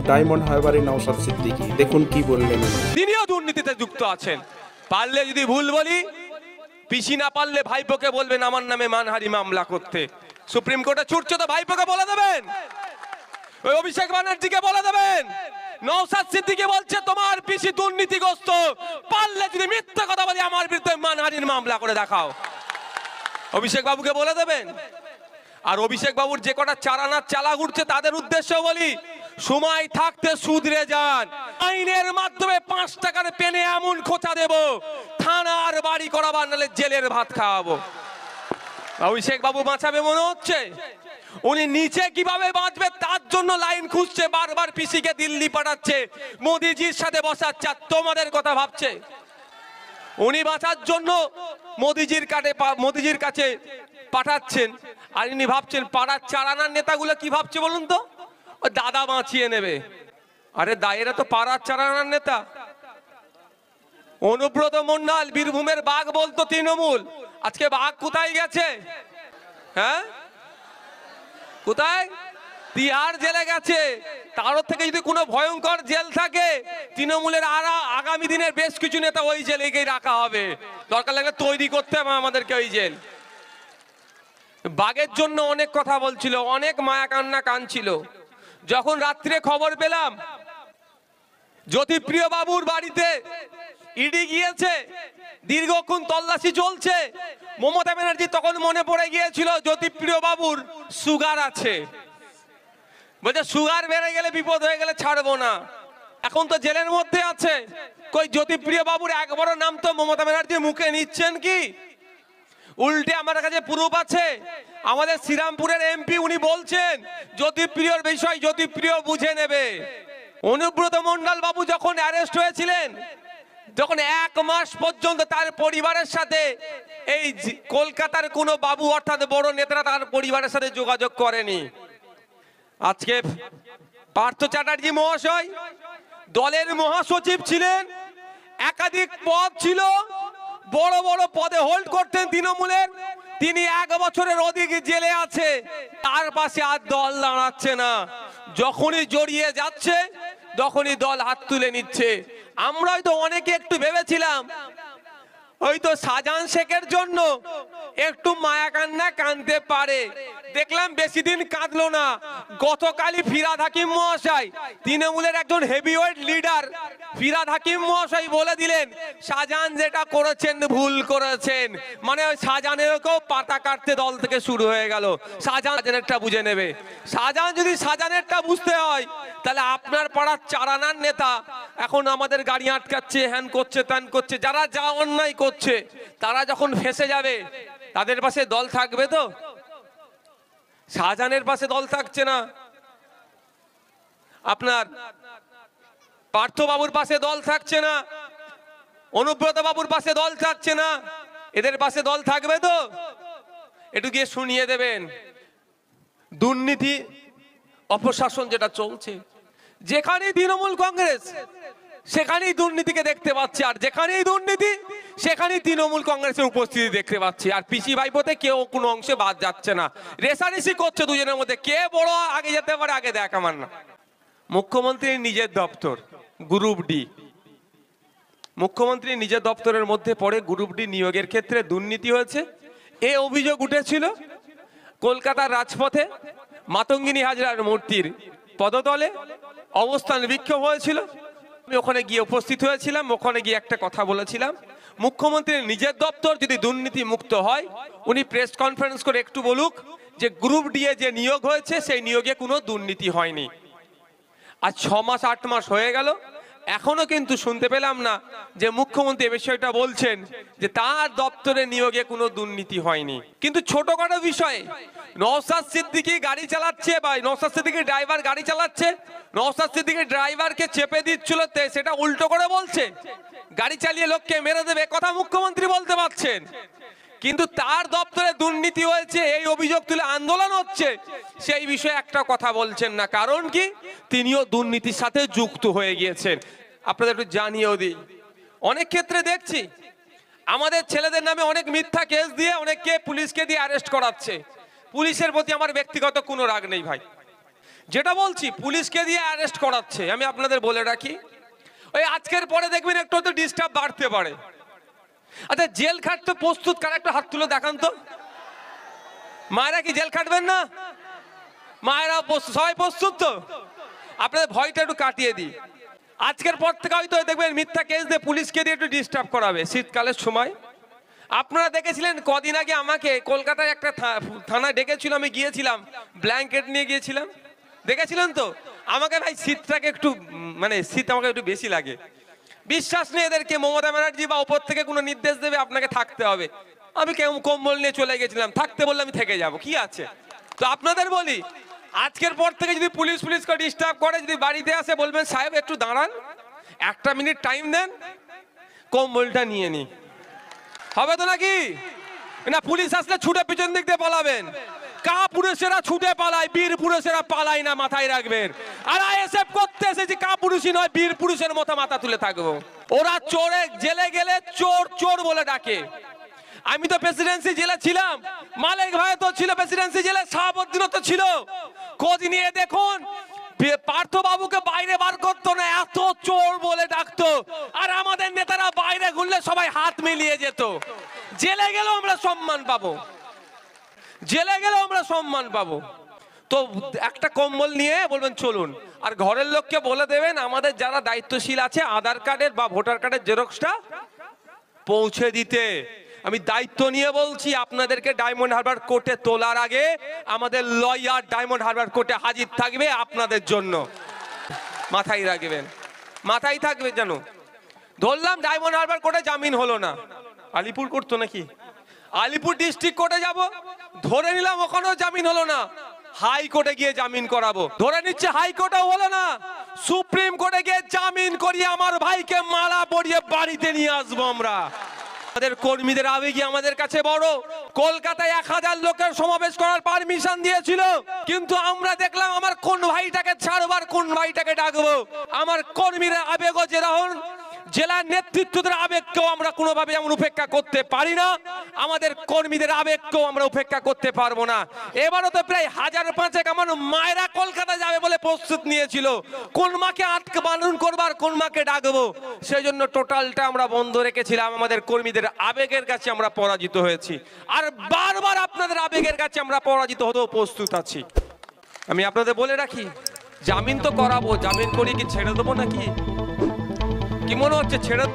Diamond হারবারে Naushad Siddiqui দেখুন কি বললেন। তিনিও দুর্নীতিতে যুক্ত আছেন। পারলে যদি ভুল বলি, পিসি না পারলে ভাইপোকে বলবেন আমার নামে মানহানি মামলা করতে। সুপ্রিম কোর্টে ছুটছে তো ভাইপোকে বলে দেবেন, ওই অভিষেক ব্যানার্জিকে বলে দেবেন। নওশাদ সিদ্দিকী বলছে তোমার পিসি দুর্নীতিগ্রস্ত, পারলে যদি মিথ্যা কথা বলি আমার বিরুদ্ধে মানহানির মামলা করে দেখাও। অভিষেক বাবুকে বলে দেবেন। আর অভিষেক বাবুর যে কটা চারানার চালা ঘুরছে তাদের উদ্দেশ্য বলি, সময় থাকতে শুধরে যান। আইনের মাধ্যমে 5 টাকার পেনে এমন খোঁচা দেব, থানার বাড়ি করাবার নালে জেলের ভাত খাওয়াবো। অভিষেক বাবু বাঁচাবে মনে হচ্ছে, উনি নিচে কিভাবে বাঁচবে তার জন্য লাইন খুঁজছে, বারবার পিসিকে দিল্লি পাঠাচ্ছে, মোদিজির সাথে বসাচ্ছে, আর তোমাদের কথা ভাবছে। উনি বাঁচার জন্য মোদিজির কাছে পাঠাচ্ছেন, আর ইনি ভাবছেন পাড়ার চারানার নেতাগুলো কি ভাবছে বলুন তো, ওই দাদা বাঁচিয়ে নেবে। আরে দায়েরা তো পাড়ার চারানার নেতা। অনুব্রত মন্ডল বীরভূমের বাঘ বলতো তৃণমূল, আজকে বাঘ কোথায় গেছে? হ্যাঁ, কোথায়? তিহার জেলে গেছে। তার থেকে যদি কোনো ভয়ঙ্কর জেল থাকে, তৃণমূলের আগামী দিনের বেশ কিছু নেতা ওই জেলেকেই রাখা হবে, দরকার লাগলে তৈরি করতে হবে আমাদেরকে ওই জেল। বাঘের জন্য অনেক কথা বলছিল, অনেক মায়া কান্না কাঁদছিল। যখন রাত্রে খবর পেলাম জ্যোতিপ্রিয় বাবুর বাড়িতে ইডি গিয়েছে, দীর্ঘক্ষণ তল্লাশি চলছে, মমতা ব্যানার্জি তখন মনে পড়ে গিয়েছিল জ্যোতিপ্রিয় বাবুর সুগার আছে, বলছে সুগার বেড়ে গেলে বিপদ হয়ে গেলে ছাড়বো না। এখন তো জেলের মধ্যে আছে, কই জ্যোতিপ্রিয় বাবুর একবারও নাম তো মমতা ব্যানার্জি মুখে নিচ্ছেন কি? উল্টে আমার কাছে প্রুফ আছে, আমাদের শ্রীরামপুরের এমপি উনি বলছেন জ্যোতিপ্রিয়র বিষয় জ্যোতিপ্রিয় বুঝে নেবে। অনুব্রত মন্ডল বাবু যখন অ্যারেস্ট হয়েছিলেন, যখন 1 মাস পর্যন্ত তার পরিবারের সাথে এই কলকাতার কোনো বাবু অর্থাৎ বড় নেতারা তার পরিবারের সাথে যোগাযোগ করেনি। আজকে পার্থ চ্যাটার্জি মহাশয় দলের মহাসচিব ছিলেন, একাধিক পদ ছিল, বড় বড় পদে হোল্ড করতেন তৃণমূলের, তিনি 1 বছরের অধিক জেলে আছে, তার পাশে আর দল দাঁড়াচ্ছে না। যখনই জড়িয়ে যাচ্ছে তখনই দল হাত তুলে নিচ্ছে। আমরাই তো অনেকে একটু ভেবেছিলাম হয়তো শাহজাহান শেখের জন্য একটু মায়া কান্না কাঁদতে পারে, দেখলাম বেশি দিন কাঁদলো না। গতকালই ফিরহাদ হাকিম মহাশয়, তৃণমূলের একজন হেভিওয়েট লিডার ফিরহাদ হাকিম মহাশয় বলে দিলেন শাহজাহান যেটা করেছেন ভুল করেছেন, মানে ওই শাহজাহানেরকেও পাতা কাটতে দল থেকে শুরু হয়ে গেল। শাহজাহানেরটা বুঝে নেবে। শাহজাহান যদি শাহজাহানেরটা বুঝতে হয়, তাহলে আপনার পাড়ার চারানার নেতা এখন আমাদের গাড়ি আটকাচ্ছে, হ্যান করছে, ত্যান করছে, যারা যা অন্যায় করছে, তারা যখন ফেঁসে যাবে তাদের পাশে দল থাকবে তো? শাহজাহানের পাশে দল থাকছে না, আপনার পার্থ বাবুর পাশে দল থাকছে না, অনুব্রত বাবুর পাশে দল থাকছে না, এদের পাশে দল থাকবে তো? একটু গিয়ে শুনিয়ে দেবেন। দুর্নীতি অপশাসন যেটা চলছে, যেখানেই তৃণমূল কংগ্রেস সেখানেই দুর্নীতিকে দেখতে পাচ্ছি, আর যেখানেই দুর্নীতি সেখানেই তৃণমূল কংগ্রেসের উপস্থিতি দেখতে পাচ্ছি। আর পিসি ভাইপোতে কেউ কোনো অংশে বাদ যাচ্ছে না, রেসারেসি করছে দুজনের মধ্যে, কে বড় আগে যেতে পারে আগে দেখ আমার না। মুখ্যমন্ত্রীর নিজের দপ্তর গ্রুপ ডি, মুখ্যমন্ত্রীর নিজের দপ্তরের মধ্যে পড়ে গ্রুপ ডি নিয়োগের ক্ষেত্রে দুর্নীতি হয়েছে এ অভিযোগ উঠেছিল। কলকাতার রাজপথে মাতঙ্গিনী হাজরার মূর্তির পদতলে অবস্থান বিক্ষোভ হয়েছিল, আমি ওখানে গিয়ে উপস্থিত হয়েছিলাম। ওখানে গিয়ে একটা কথা বলেছিলাম, মুখ্যমন্ত্রীর নিজের দপ্তর যদি দুর্নীতি মুক্ত হয় উনি প্রেস কনফারেন্স করে একটু বলুক যে গ্রুপ ডি এ যে নিয়োগ হয়েছে সেই নিয়োগে কোনো দুর্নীতি হয়নি। আজ 6 মাস 8 মাস হয়ে গেল, এখনো কিন্তু শুনতে পেলাম না যে মুখ্যমন্ত্রী এই বিষয়টা বলছেন যে তার দপ্তরে নিয়োগে কোনো দুর্নীতি হয়নি। কিন্তু ছোটখাটো বিষয়ে নওশাদ সিদ্দিকী গাড়ি চালাচ্ছে, বা নওশাদ সিদ্দিকীর ড্রাইভার গাড়ি চালাচ্ছে, নওশাদ সিদ্দিকীর ড্রাইভারকে চেপে দিচ্ছিল, সেটা উল্টো করে বলছে গাড়ি চালিয়ে লোককে মেরে দেবে, কথা মুখ্যমন্ত্রী বলতে পারছেন, কিন্তু তার দপ্তরে দুর্নীতি হয়েছে এই অভিযোগ তুলে আন্দোলন হচ্ছে, সেই বিষয়ে একটা কথা বলছেন না। কারণ কি? তিনিও দুর্নীতির সাথে যুক্ত হয়ে গিয়েছেন। আপনাদের একটু জানিয়েও দিই, অনেক ক্ষেত্রে দেখছি আমাদের ছেলেদের নামে অনেক মিথ্যা কেস দিয়ে অনেককে পুলিশকে দিয়ে অ্যারেস্ট করাচ্ছে। পুলিশের প্রতি আমার ব্যক্তিগত কোনো রাগ নেই ভাই, যেটা বলছি পুলিশকে দিয়ে অ্যারেস্ট করাচ্ছে। আমি আপনাদের বলে রাখি, ওই আজকের পরে দেখবেন একটু তো ডিস্টার্ব বাড়তে পারে। আচ্ছা, জেল খাটতে প্রস্তুত কারা? একটু হাত তুলে দেখান তো। মায়েরা কি জেল খাটবেন না? মায়েরা সবাই প্রস্তুত তো? আপনাদের ভয়টা একটু কাটিয়ে দিই। আজকের পর থেকে হয়তো দেখবেন মিথ্যা কেস দিয়ে পুলিশকে দিয়ে একটু ডিস্টার্ব করাবে শীতকালের সময়। আপনারা দেখেছিলেন কদিন আগে আমাকে কলকাতায় একটা থানায় ডেকেছিল, আমি গিয়েছিলাম, ব্ল্যাঙ্কেট নিয়ে গিয়েছিলাম, দেখেছিলেন তো? আমাকে ভাই শীতটাকে একটু মানে শীত আমাকে একটু বেশি লাগে। বিশ্বাস নেই এদেরকে, মমতা ব্যানার্জি বা উপর থেকে কোনো নির্দেশ দেবে আপনাকে থাকতে হবে। আমি কম্বল নিয়ে চলে গেছিলাম, থাকতে বললে আমি থেকে যাব, কি আছে? তো আপনাদের বলি, আজকের পর থেকে যদি পুলিশকে ডিস্টার্ব করে, যদি বাড়িতে আসে বলবেন সাহেব একটু দাঁড়ান, একটা মিনিট টাইম দেন, কম্বলটা নিয়ে নি। হবে তো নাকি না? পুলিশ আসলে ছুটে পিছন দিক দিয়ে পালাবেন। কা পুরুষেরা ছুটে পালায়, বীর পুরুষেরা পালায় না, মাথায় রাখবেন। আর আইএসএফ করতে এসেছি কা পুরুষই নয়, বীর পুরুষের মতো মাথা তুলে থাকবো। ওরা চোরে জেলে গেলে চোর চোর বলে ডাকে। আমি তো প্রেসিডেন্সি জেলে ছিলাম, মালিক ভাই তো ছিল প্রেসিডেন্সি জেলে, শাহাবুদ্দিনও তো ছিল। খোঁজ নিয়ে দেখুন, পার্থ বাবুকে বাইরে বার করতো না, এত চোর বলে ডাকতো। আর আমাদের নেতারা বাইরে ঘুরলে সবাই হাত মিলিয়ে যেত। জেলে গেলেও আমরা সম্মান পাবো, জেলে গেলেও আমরা সম্মান পাবো। তো একটা কম্বল নিয়ে বলবেন চলুন, আর ঘরের লোককে বলে দেবেন আমাদের যারা দায়িত্বশীল আছে আধার কার্ডের বা ভোটার কার্ডের জেরক্সটা পৌঁছে দিতে। আমি দায়িত্ব নিয়ে বলছি, আপনাদেরকে ডায়মন্ড হারবার কোর্টে তোলার আগে আমাদের লয়ার ডায়মন্ড হারবার কোর্টে হাজির থাকবে আপনাদের জন্য। মাথায় রাখবেন, মাথায় থাকবে জানো। ধরলাম ডায়মন্ড হারবার কোর্টে জামিন হলো না, আলিপুর করতো নাকি, আলিপুর ডিস্ট্রিক্ট কোর্টে যাব, ধরে নিলাম ওখানেও জামিন হলো না, হাইকোর্টে গিয়ে জামিন করাবো। ধরে নিচ্ছে হাইকোর্টেও হলো না, সুপ্রিম কোর্টে গিয়ে জামিন করিয়ে আমার ভাইকে মালা পরিয়ে বাড়িতে নিয়ে আসবো আমরা। আমাদের কর্মীদের আবেগই আমাদের কাছে বড়। কলকাতায় 1000 লোকের সমাবেশ করার পারমিশন দিয়েছিল, কিন্তু আমরা দেখলাম আমার কোন ভাইটাকে ছাড়বার, কোন ভাইটাকে ডাকবো। আমার কর্মীরা আবেগও যেরকম, জেলার নেতৃত্বদের আবেগকেও আমরা কোনোভাবে যেমন উপেক্ষা করতে পারি না, আমাদের কর্মীদের আবেগকেও আমরা উপেক্ষা করতে পারবো না। এবারও তো প্রায় 1005 আমার মায়েরা কলকাতা যাবে বলে প্রস্তুত নিয়েছিল, কোন মাকে আটকে বারণ করবার, কোন মাকে ডাকবো। সেই জন্য টোটালটা আমরা বন্ধ রেখেছিলাম। আমাদের কর্মীদের আবেগের কাছে আমরা পরাজিত হয়েছি, আর বারবার আপনাদের আবেগের কাছে আমরা পরাজিত হতেও প্রস্তুত আছি। আমি আপনাদের বলে রাখি, জামিন তো করাবো, জামিন করি কি ছেড়ে দেবো নাকি? কি মনে হচ্ছে ছেড়ে